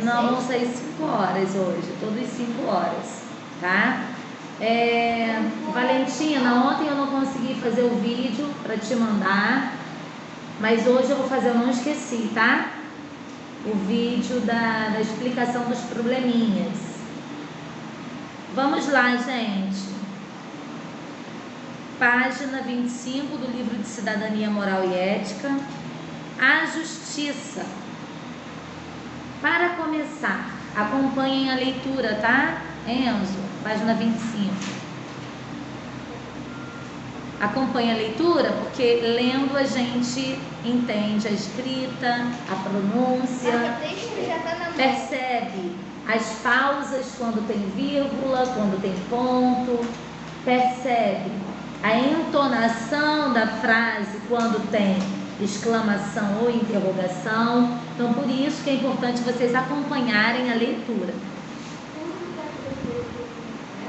Não, vão sair 5 horas hoje, todos 5 horas, tá? Valentina, ontem eu não consegui fazer o vídeo para te mandar, mas hoje eu vou fazer, eu não esqueci, tá? O vídeo da explicação dos probleminhas. Vamos lá, gente. Página 25 do livro de Cidadania, Moral e Ética. A justiça. Para começar, acompanhem a leitura, tá? Enzo, página 25. Acompanhe a leitura, porque lendo a gente entende a escrita, a pronúncia, percebe as pausas quando tem vírgula, quando tem ponto, percebe a entonação da frase quando tem exclamação ou interrogação. Então, por isso que é importante vocês acompanharem a leitura.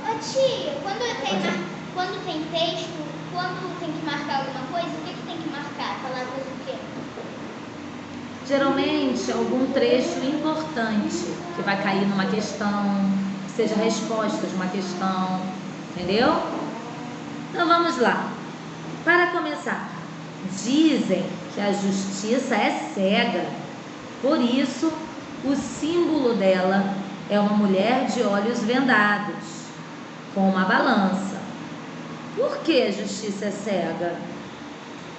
Ô tia, quando tem texto, quando tem que marcar alguma coisa, o que tem que marcar? Palavras o quê? Geralmente, algum trecho importante que vai cair numa questão, que seja a resposta de uma questão, entendeu? Então, vamos lá. Para começar, dizem que a justiça é cega, por isso o símbolo dela é uma mulher de olhos vendados, com uma balança. Por que a justiça é cega?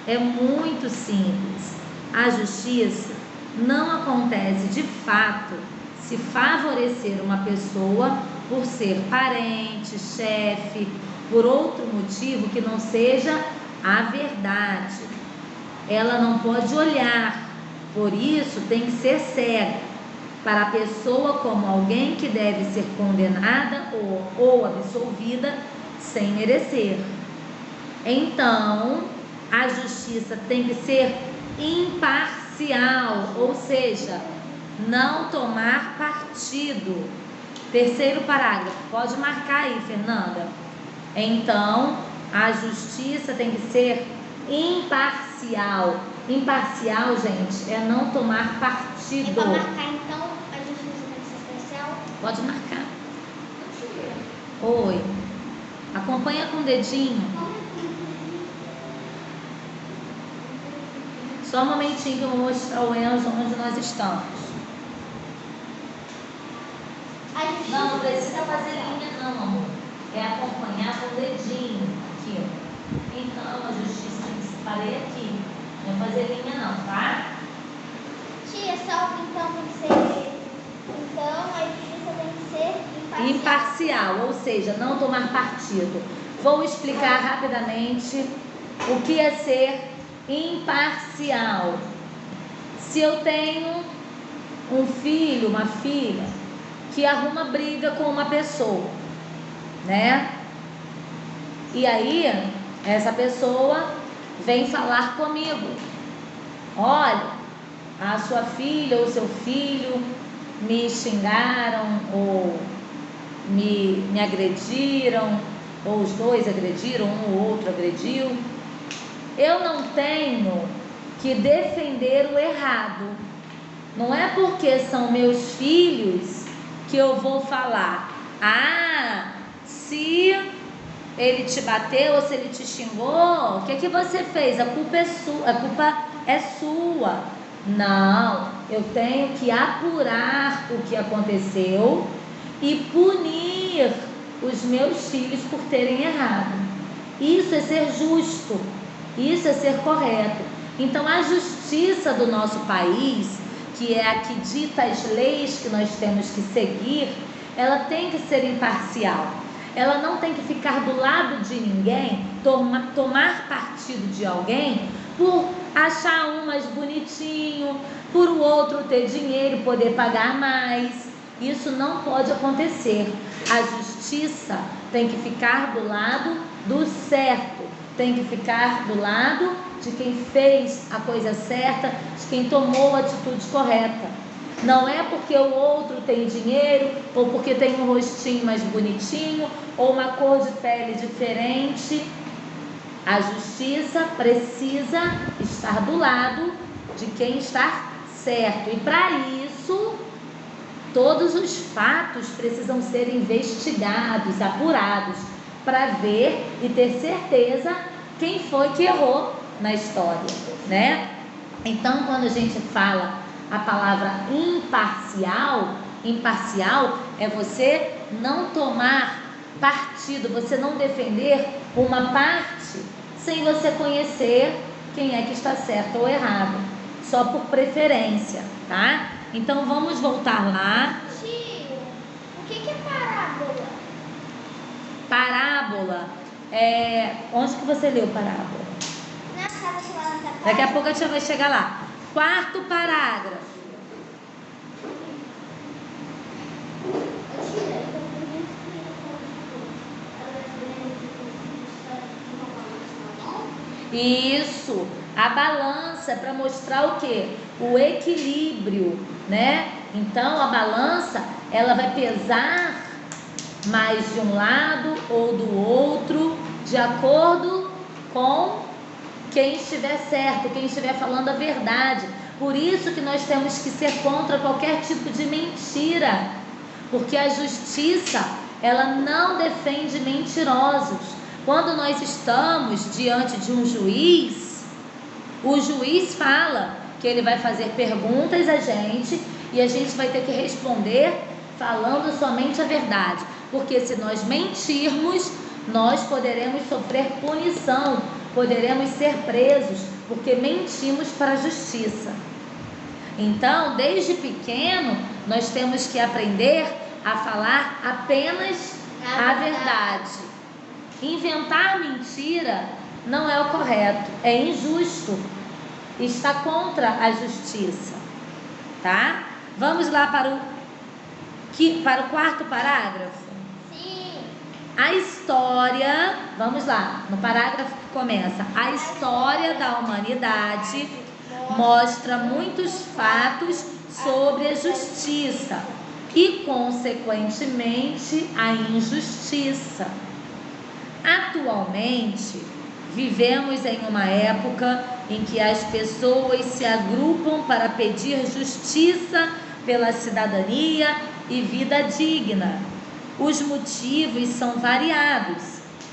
É muito simples. A justiça não acontece de fato se favorecer uma pessoa por ser parente, chefe, por outro motivo que não seja a verdade. Ela não pode olhar, por isso tem que ser cega para a pessoa como alguém que deve ser condenada ou absolvida sem merecer. Então, a justiça tem que ser imparcial, ou seja, não tomar partido. Terceiro parágrafo, pode marcar aí, Fernanda. Então, a justiça tem que ser imparcial. Imparcial, gente, é não tomar partido. É para marcar, então, a justiça tem que ser parcial? Pode marcar. Oi. Acompanha com o dedinho. Só um momentinho que eu vou mostrar o Enzo onde nós estamos. Não precisa fazer linha não, amor. É acompanhar com o dedinho. Aqui, ó. Então, a justiça tem que se parei aqui. Não é fazer linha não, tá? Tia, só então tem que ser... Então, a justiça tem que ser imparcial, ou seja, não tomar partido. Vou explicar rapidamente o que é ser imparcial. Se eu tenho um filho, uma filha, que arruma briga com uma pessoa, né? E aí, essa pessoa vem falar comigo: olha, a sua filha ou seu filho me xingaram ou me agrediram, ou os dois agrediram, um ou outro agrediu. Eu não tenho que defender o errado. Não é porque são meus filhos que eu vou falar: ah, se ele te bateu ou se ele te xingou, o que você fez? A culpa é sua, a culpa é sua. Não, eu tenho que apurar o que aconteceu e punir os meus filhos por terem errado. Isso é ser justo, isso é ser correto. Então, a justiça do nosso país, que é a que dita as leis que nós temos que seguir, ela tem que ser imparcial. Ela não tem que ficar do lado de ninguém, tomar partido de alguém por achar um mais bonitinho, por o outro ter dinheiro, poder pagar mais. Isso não pode acontecer. A justiça tem que ficar do lado do certo, tem que ficar do lado de quem fez a coisa certa, de quem tomou a atitude correta. Não é porque o outro tem dinheiro, ou porque tem um rostinho mais bonitinho, ou uma cor de pele diferente. A justiça precisa estar do lado de quem está certo. E para isso, Todos os fatos precisam ser investigados, apurados, para ver e ter certeza quem foi que errou na história, né? Então, quando a gente fala a palavra imparcial, imparcial é você não tomar partido, você não defender uma parte sem você conhecer quem é que está certo ou errado, só por preferência, tá? Então vamos voltar lá. Tio, o que é parábola? Parábola é... Onde que você leu parábola? Na sala que lá na Daqui a pouco a gente vai chegar lá. Quarto parágrafo. Isso, a balança para mostrar o quê? O equilíbrio, né? Então a balança, ela vai pesar mais de um lado ou do outro, de acordo com quem estiver certo, quem estiver falando a verdade. Por isso que nós temos que ser contra qualquer tipo de mentira, porque a justiça, ela não defende mentirosos. Quando nós estamos diante de um juiz, o juiz fala que ele vai fazer perguntas a gente e a gente vai ter que responder falando somente a verdade, porque se nós mentirmos, nós poderemos sofrer punição, poderemos ser presos, porque mentimos para a justiça. Então, desde pequeno, nós temos que aprender a falar apenas a verdade. Inventar mentira não é o correto, é injusto, está contra a justiça, tá? Vamos lá para o quarto parágrafo? Sim. A história, vamos lá, no parágrafo que começa: a história da humanidade mostra muitos fatos sobre a justiça e, consequentemente, a injustiça. Atualmente, vivemos em uma época em que as pessoas se agrupam para pedir justiça pela cidadania e vida digna. Os motivos são variados: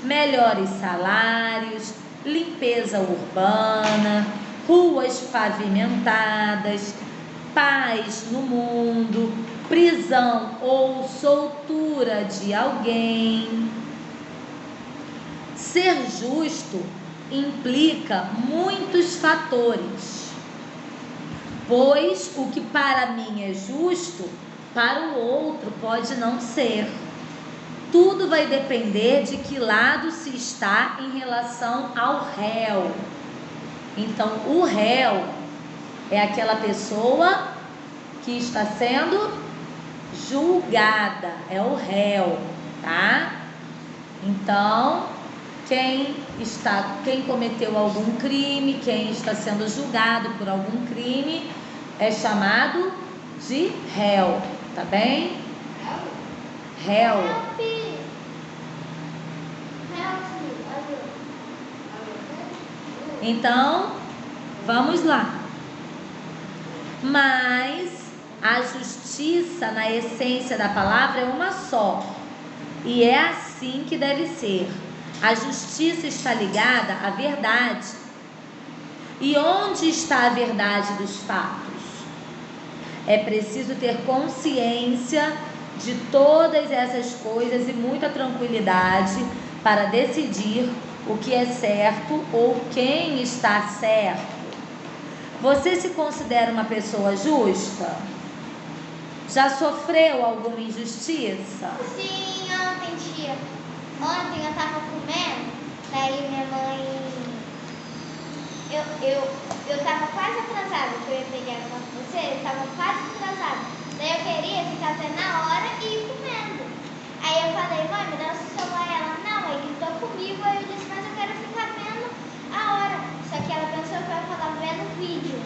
melhores salários, limpeza urbana, ruas pavimentadas, paz no mundo, prisão ou soltura de alguém. Ser justo implica muitos fatores, pois o que para mim é justo, para o outro pode não ser. Tudo vai depender de que lado se está em relação ao réu. Então, o réu é aquela pessoa que está sendo julgada, é o réu, tá? Então, quem cometeu algum crime, quem está sendo julgado por algum crime, é chamado de réu, tá bem? Réu. Então, vamos lá. Mas a justiça, na essência da palavra, é uma só. E é assim que deve ser. A justiça está ligada à verdade. E onde está a verdade dos fatos? É preciso ter consciência de todas essas coisas e muita tranquilidade para decidir o que é certo ou quem está certo. Você se considera uma pessoa justa? Já sofreu alguma injustiça? Sim, ontem, tia. Ontem eu tava comendo, daí minha mãe... Eu tava quase atrasada, que eu ia pegar com você, eu tava quase atrasada. Daí eu queria ficar até na hora e ir comendo. Aí eu falei, mãe, me dá o seu celular. Ela, não, aí gritou comigo. Aí eu disse, mas eu quero ficar vendo a hora. Só que ela pensou que eu ia falar vendo vídeo.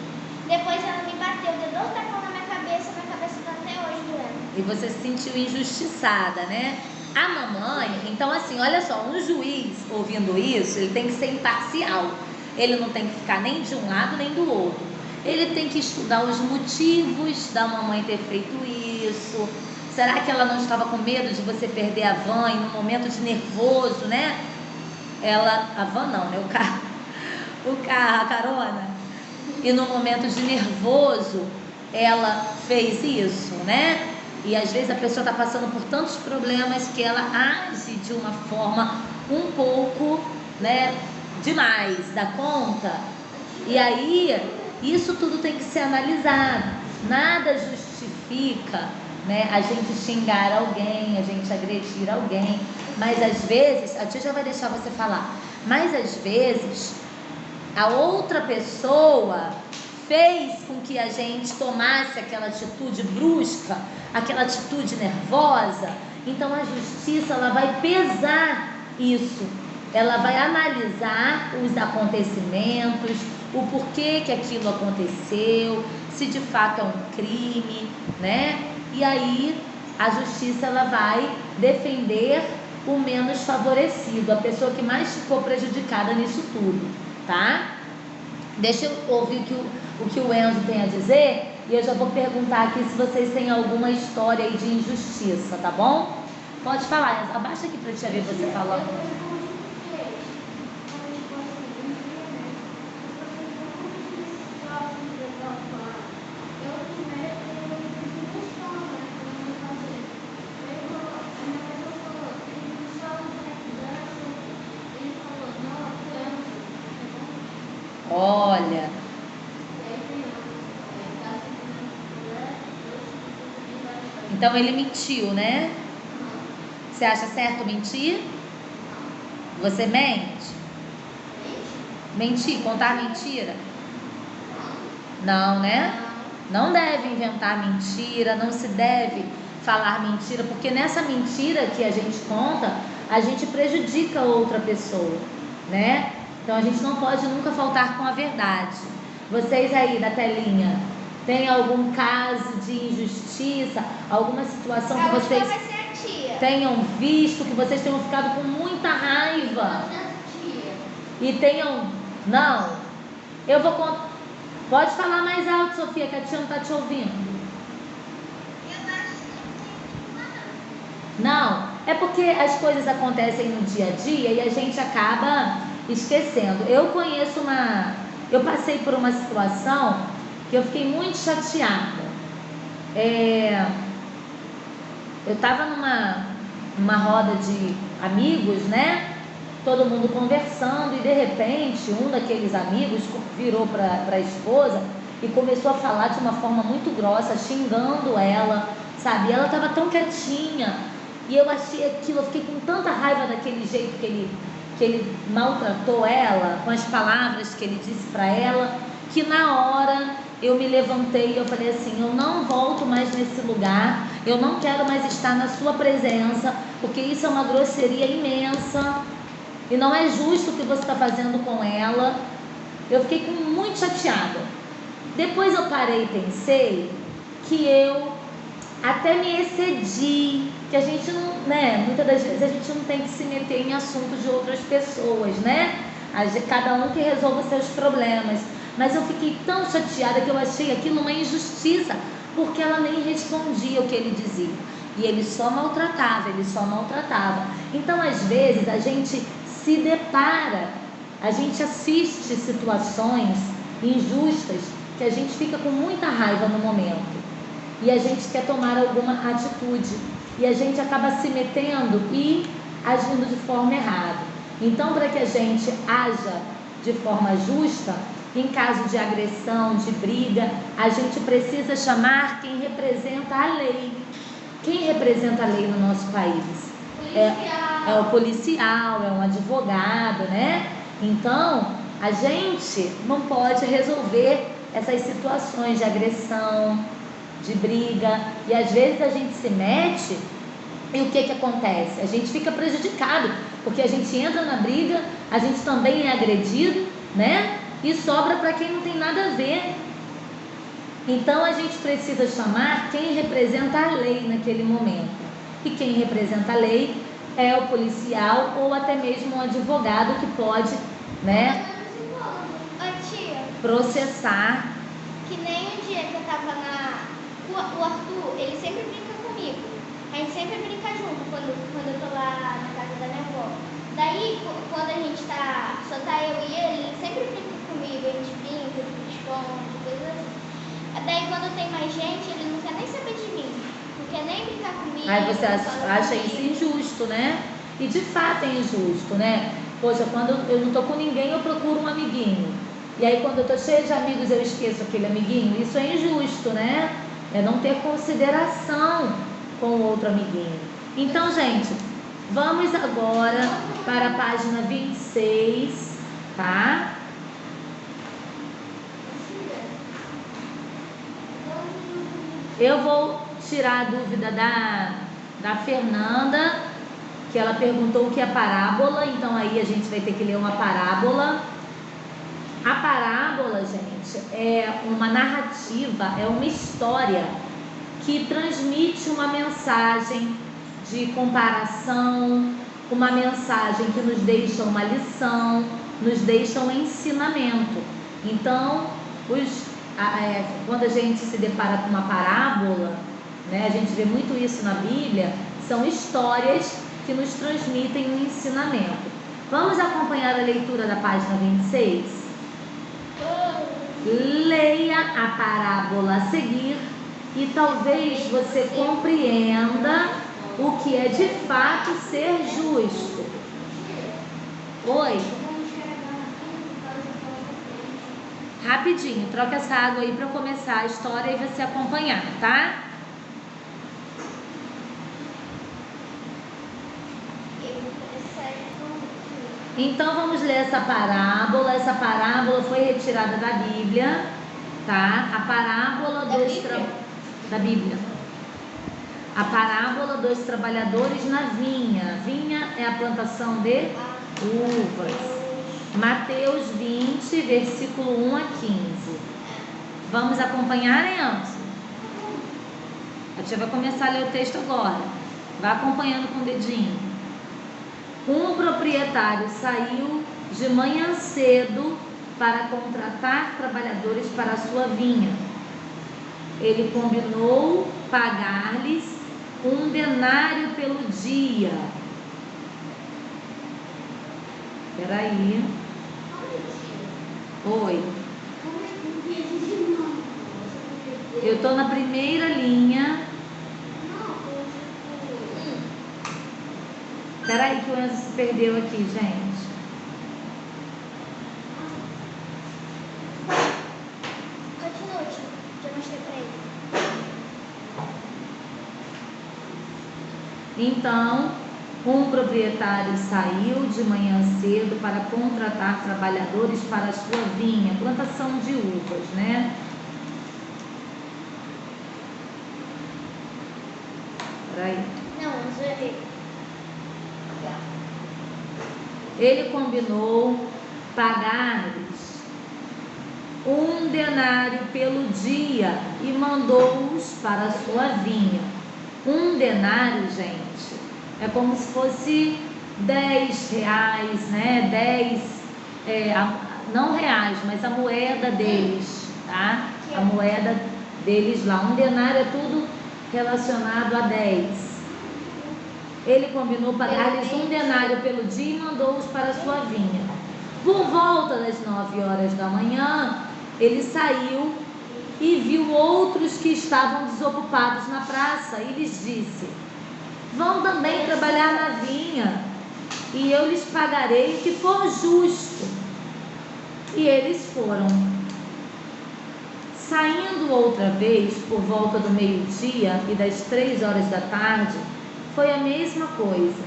Depois ela me bateu, deu dois tacão na minha cabeça tá até hoje doendo. E você se sentiu injustiçada, né? A mamãe, então assim, olha só, um juiz ouvindo isso, ele tem que ser imparcial. Ele não tem que ficar nem de um lado nem do outro. Ele tem que estudar os motivos da mamãe ter feito isso. Será que ela não estava com medo de você perder a van e no momento de nervoso, né? A van não, né? O carro, a carona. E no momento de nervoso, ela fez isso, né? E às vezes a pessoa está passando por tantos problemas que ela age de uma forma um pouco, né, demais da conta. E aí, isso tudo tem que ser analisado. Nada justifica, né, a gente xingar alguém, a gente agredir alguém. Mas às vezes, a tia já vai deixar você falar, mas às vezes a outra pessoa fez com que a gente tomasse aquela atitude brusca, aquela atitude nervosa. Então a justiça, ela vai pesar isso, ela vai analisar os acontecimentos, o porquê que aquilo aconteceu, se de fato é um crime, né? E aí a justiça, ela vai defender o menos favorecido, a pessoa que mais ficou prejudicada nisso tudo, tá? Deixa eu ouvir o que o Enzo tem a dizer e eu já vou perguntar aqui se vocês têm alguma história aí de injustiça, tá bom? Pode falar, Enzo. Abaixa aqui pra tia ver você falando. Olha, então ele mentiu, né? Você acha certo mentir? Você mente? Mentir, contar mentira? Não, né? Não deve inventar mentira, não se deve falar mentira, porque nessa mentira que a gente conta, a gente prejudica outra pessoa, né? Então a gente não pode nunca faltar com a verdade. Vocês aí da telinha, tem algum caso de injustiça, alguma situação que vocês tenham visto, que vocês tenham ficado com muita raiva? E tenham... Não, eu vou contar. Pode falar mais alto, Sofia, que a tia não está te ouvindo. Não, é porque as coisas acontecem no dia a dia e a gente acaba esquecendo. Eu passei por uma situação que eu fiquei muito chateada. Eu estava numa roda de amigos, né? Todo mundo conversando e de repente um daqueles amigos virou para a esposa e começou a falar de uma forma muito grossa, xingando ela, sabe? Ela estava tão quietinha e eu achei aquilo, eu fiquei com tanta raiva daquele jeito que ele maltratou ela, com as palavras que ele disse para ela, que na hora eu me levantei e eu falei assim: eu não volto mais nesse lugar, eu não quero mais estar na sua presença, porque isso é uma grosseria imensa e não é justo o que você está fazendo com ela. Eu fiquei muito chateada. Depois eu parei e pensei que eu até me excedi, que a gente não, né, muitas das vezes a gente não tem que se meter em assuntos de outras pessoas, né? Cada um que resolva os seus problemas. Mas eu fiquei tão chateada que eu achei aquilo uma injustiça, porque ela nem respondia o que ele dizia. E ele só maltratava, Então, às vezes, a gente se depara, a gente assiste situações injustas que a gente fica com muita raiva no momento. E a gente quer tomar alguma atitude. E a gente acaba se metendo e agindo de forma errada. Então, para que a gente haja de forma justa, em caso de agressão, de briga, a gente precisa chamar quem representa a lei. Quem representa a lei no nosso país? É o policial, é um advogado, né? Então, a gente não pode resolver essas situações de agressão, de briga, e às vezes a gente se mete e o que acontece? A gente fica prejudicado, porque a gente entra na briga, a gente também é agredido, né? E sobra para quem não tem nada a ver. Então a gente precisa chamar quem representa a lei naquele momento. E quem representa a lei é o policial ou até mesmo um advogado que pode, né, processar Que nem um dia que eu tava o Arthur, ele sempre brinca comigo. A gente sempre brinca junto quando eu tô lá na casa da minha avó. Daí, quando a gente só tá eu e ele sempre brinca comigo. A gente brinca, esconde, coisas assim. Daí, quando tem mais gente, ele não quer nem saber de mim. Não quer nem brincar comigo. Aí você acha comigo. isso injusto, né? E de fato é injusto, né? Poxa, quando eu não tô com ninguém, eu procuro um amiguinho. E aí quando eu tô cheia de amigos, eu esqueço aquele amiguinho. Isso é injusto, né? É não ter consideração com o outro amiguinho. Então, gente, vamos agora para a página 26, tá? Eu vou tirar a dúvida da Fernanda, que ela perguntou o que é parábola. Então aí a gente vai ter que ler uma parábola. A parábola, gente, é uma narrativa, é uma história que transmite uma mensagem de comparação, uma mensagem que nos deixa uma lição, nos deixa um ensinamento. Então, quando a gente se depara com uma parábola, né, a gente vê muito isso na Bíblia, são histórias que nos transmitem um ensinamento. Vamos acompanhar a leitura da página 26? Leia a parábola a seguir e talvez você compreenda o que é de fato ser justo. Oi? Rapidinho, troca essa água aí para começar a história e você acompanhar, tá? Então vamos ler essa parábola. Essa parábola foi retirada da Bíblia, tá? A parábola da Bíblia. A parábola dos trabalhadores na vinha. Vinha é a plantação de uvas. Mateus 20, versículo 1 a 15. Vamos acompanhar, Enzo? A tia vai começar a ler o texto agora. Vai acompanhando com o dedinho. Um proprietário saiu de manhã cedo para contratar trabalhadores para a sua vinha. Ele combinou pagar-lhes 1 denário pelo dia. Peraí. Oi. Eu tô na primeira linha. Peraí que o Enzo se perdeu aqui, gente. Continue, já mostrei pra ele. Então, um proprietário saiu de manhã cedo para contratar trabalhadores para a sua vinha, plantação de uvas, né? Peraí. Não, eu zerei. Ele combinou pagar-lhes 1 denário pelo dia e mandou-os para a sua vinha. 1 denário, gente, é como se fosse 10 reais, né? 10, não reais, mas a moeda deles, tá? A moeda deles lá. 1 denário é tudo relacionado a 10. Ele combinou pagar-lhes 1 denário pelo dia e mandou-os para a sua vinha. Por volta das 9 horas da manhã, ele saiu e viu outros que estavam desocupados na praça e lhes disse: vão também trabalhar na vinha e eu lhes pagarei o que for justo. E eles foram. Saindo outra vez por volta do meio-dia e das 3 horas da tarde, foi a mesma coisa.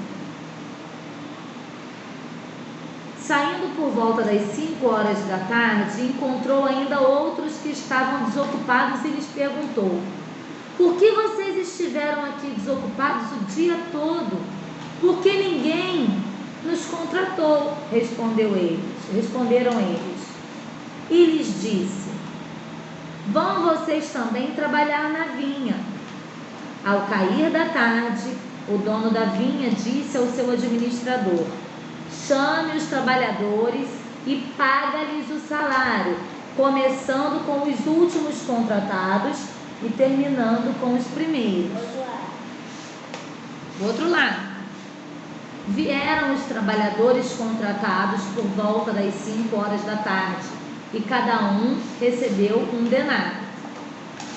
Saindo por volta das 5 horas da tarde, encontrou ainda outros que estavam desocupados e lhes perguntou: por que vocês estiveram aqui desocupados o dia todo? Porque ninguém nos contratou, responderam eles. E lhes disse: vão vocês também trabalhar na vinha. Ao cair da tarde, o dono da vinha disse ao seu administrador: chame os trabalhadores e paga-lhes o salário, começando com os últimos contratados e terminando com os primeiros. Do outro lado, vieram os trabalhadores contratados por volta das 5 horas da tarde, e cada um recebeu um denário.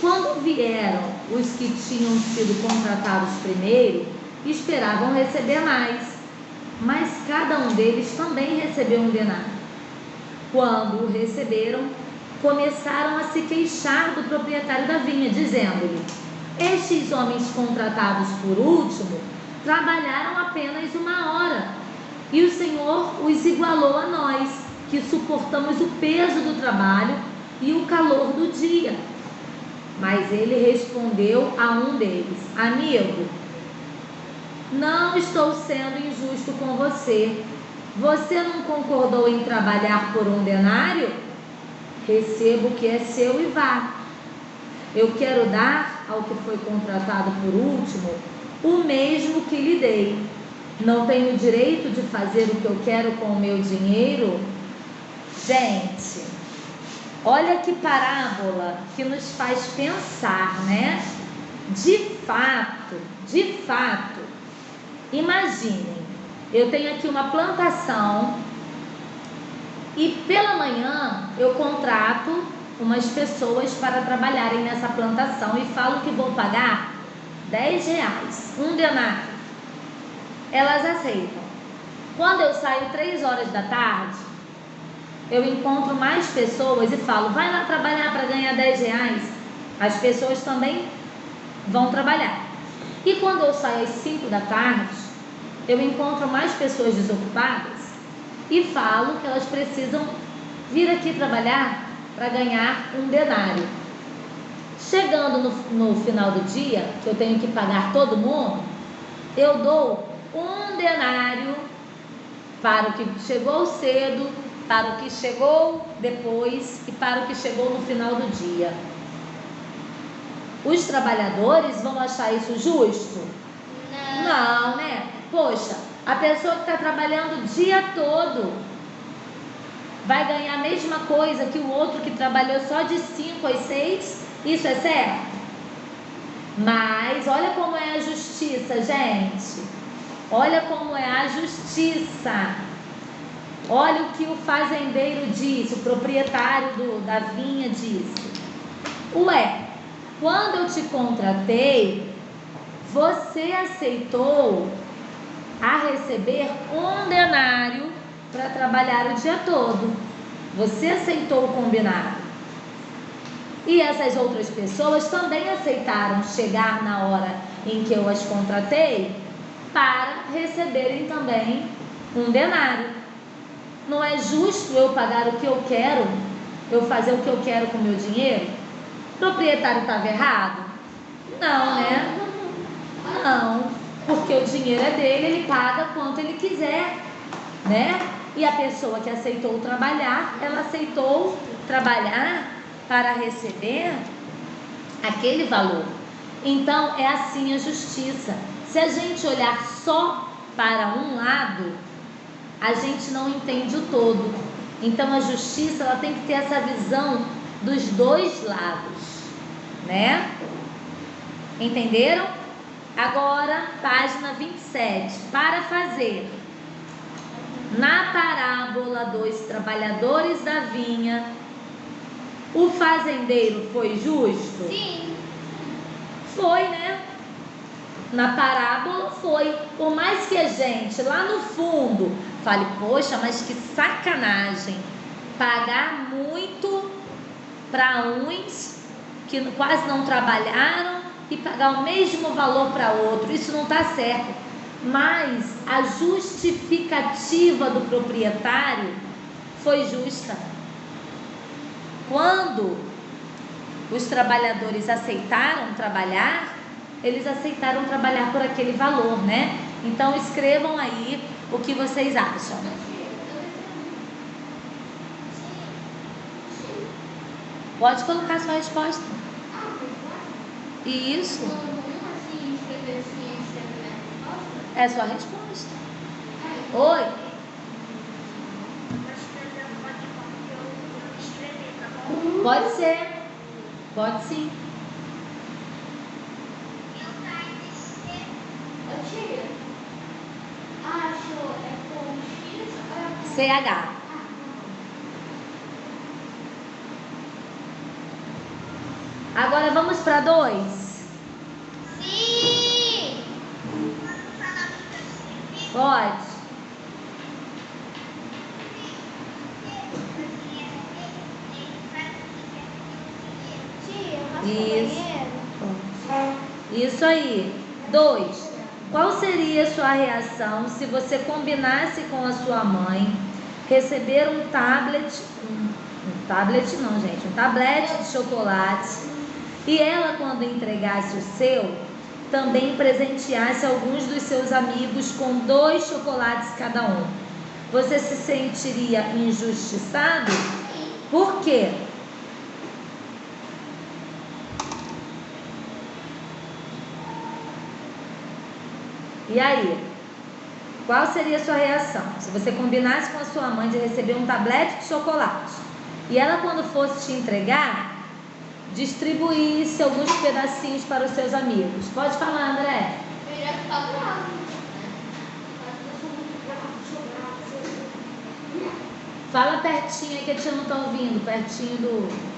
Quando vieram os que tinham sido contratados primeiro, esperavam receber mais, mas cada um deles também recebeu um denário. Quando o receberam, começaram a se queixar do proprietário da vinha, dizendo-lhe: estes homens contratados por último trabalharam apenas 1 hora, e o Senhor os igualou a nós, que suportamos o peso do trabalho e o calor do dia. Mas ele respondeu a um deles: amigo, não estou sendo injusto com você. Você não concordou em trabalhar por 1 denário? Receba o que é seu e vá. Eu quero dar ao que foi contratado por último o mesmo que lhe dei. Não tenho direito de fazer o que eu quero com o meu dinheiro? Gente, olha que parábola que nos faz pensar, né? De fato, imaginem, eu tenho aqui uma plantação e pela manhã eu contrato umas pessoas para trabalharem nessa plantação e falo que vou pagar R$10, 1 denário. Elas aceitam. Quando eu saio 3 horas da tarde, eu encontro mais pessoas e falo: vai lá trabalhar para ganhar R$10. As pessoas também vão trabalhar. E quando eu saio às 5 da tarde, eu encontro mais pessoas desocupadas e falo que elas precisam vir aqui trabalhar para ganhar 1 denário. Chegando no final do dia, que eu tenho que pagar todo mundo, eu dou 1 denário para o que chegou cedo, para o que chegou depois e para o que chegou no final do dia. Os trabalhadores vão achar isso justo? Não, né? Poxa, a pessoa que está trabalhando o dia todo vai ganhar a mesma coisa que o outro que trabalhou só de 5 às 6? Isso é certo? Mas olha como é a justiça, gente. Olha como é a justiça. Olha o que o fazendeiro disse, o proprietário da vinha disse: ué, quando eu te contratei, você aceitou a receber 1 denário para trabalhar o dia todo. Você aceitou o combinado. E essas outras pessoas também aceitaram chegar na hora em que eu as contratei para receberem também 1 denário. Não é justo eu pagar o que eu quero, eu fazer o que eu quero com o meu dinheiro? O proprietário estava errado? Não, né? Não, porque o dinheiro é dele, ele paga quanto ele quiser, né? E a pessoa que aceitou trabalhar, ela aceitou trabalhar para receber aquele valor. Então é assim a justiça. Se a gente olhar só para um lado, a gente não entende o todo. Então a justiça, ela tem que ter essa visão dos 2 lados, né? Entenderam? Agora, página 27. Para fazer. Na parábola dos trabalhadores da vinha, o fazendeiro foi justo? Sim. Foi, né? Na parábola foi. Por mais que a gente lá no fundo fale: poxa, mas que sacanagem pagar muito para uns que quase não trabalharam e pagar o mesmo valor para outro, isso não está certo. Mas a justificativa do proprietário foi justa. Quando os trabalhadores aceitaram trabalhar, eles aceitaram trabalhar por aquele valor, né? Então escrevam aí o que vocês acham. Pode colocar sua resposta. Isso. É sua resposta. Oi. Pode ser. Pode sim. Tia, acho é com X ou é com CH. Agora vamos para 2. Sim! Pode. Tia, eu posso Isso. banheiro? Isso aí. 2. Qual seria a sua reação se você combinasse com a sua mãe receber um tablete de chocolate e ela, quando entregasse o seu, também presenteasse alguns dos seus amigos com 2 chocolates cada um? Você se sentiria injustiçado? Por quê? E aí? Qual seria a sua reação se você combinasse com a sua mãe de receber um tablete de chocolate e ela, quando fosse te entregar, distribuísse alguns pedacinhos para os seus amigos? Pode falar, André. Eu ia ficar brava. Fala pertinho aí que a tia não está ouvindo, pertinho do...